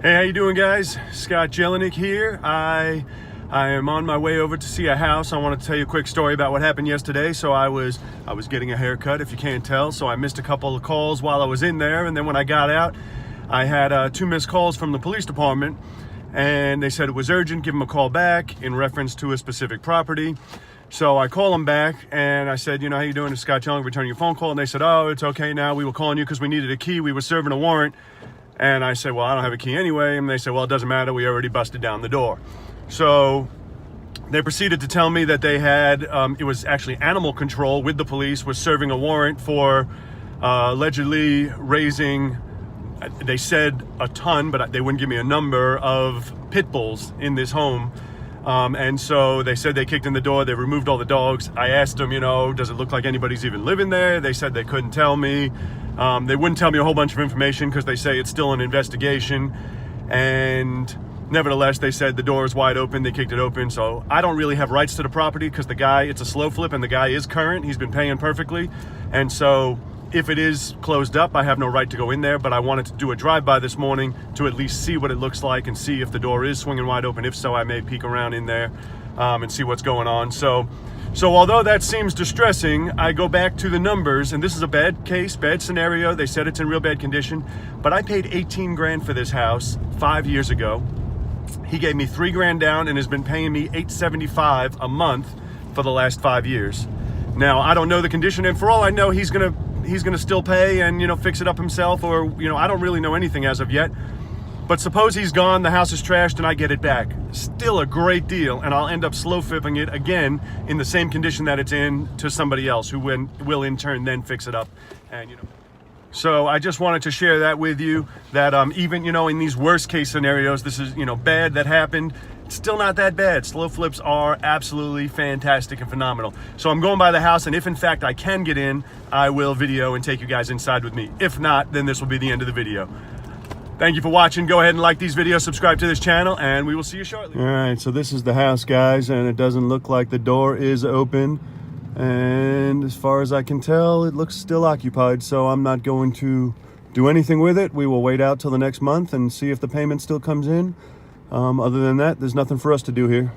Hey, how you doing, guys? Scott Jelinek here. I am on my way over to see a house. I want to tell you a quick story about what happened yesterday. So I was getting a haircut, if you can't tell. So I missed a couple of calls while I was in there, and then when I got out, I had 2 missed calls from the police department, and they said it was urgent. Give them a call back in reference to a specific property. So I call them back, and I said, how you doing? It's Scott Jelinek, returning your phone call. And they said, oh, it's okay now. We were calling you because we needed a key. We were serving a warrant. And I said, well, I don't have a key anyway. And they said, well, it doesn't matter. We already busted down the door. So they proceeded to tell me that they had, it was actually animal control with the police, was serving a warrant for allegedly raising, they said a ton, but they wouldn't give me a number, of pit bulls in this home. And so they said they kicked in the door, they removed all the dogs. I asked them, does it look like anybody's even living there? They said they couldn't tell me. They wouldn't tell me a whole bunch of information because they say it's still an investigation. And nevertheless, they said the door is wide open, they kicked it open. So I don't really have rights to the property because the guy, it's a slow flip and the guy is current. He's been paying perfectly. And so if it is closed up, I have no right to go in there, but I wanted to do a drive-by this morning to at least see what it looks like and see if the door is swinging wide open. If so, I may peek around in there and see what's going on. So although that seems distressing, I go back to the numbers, and this is a bad case, bad scenario. They said it's in real bad condition, but I paid 18 grand for this house 5 years ago. He gave me 3 grand down and has been paying me $875 a month for the last 5 years. Now, I don't know the condition, and for all I know, he's gonna still pay and fix it up himself, or I don't really know anything as of yet. But suppose he's gone, the house is trashed, and I get it back. Still a great deal, and I'll end up slow flipping it again in the same condition that it's in to somebody else who will in turn then fix it up. And so I just wanted to share that with you, that even in these worst case scenarios, this is bad that happened. It's still not that bad. Slow flips are absolutely fantastic and phenomenal. So I'm going by the house, and if in fact I can get in, I will video and take you guys inside with me. If not, then this will be the end of the video. Thank you for watching. Go ahead and like these videos, subscribe to this channel, and we will see you shortly. All right, so this is the house, guys, and it doesn't look like the door is open. And as far as I can tell, it looks still occupied, so I'm not going to do anything with it. We will wait out till the next month and see if the payment still comes in. Other than that, there's nothing for us to do here.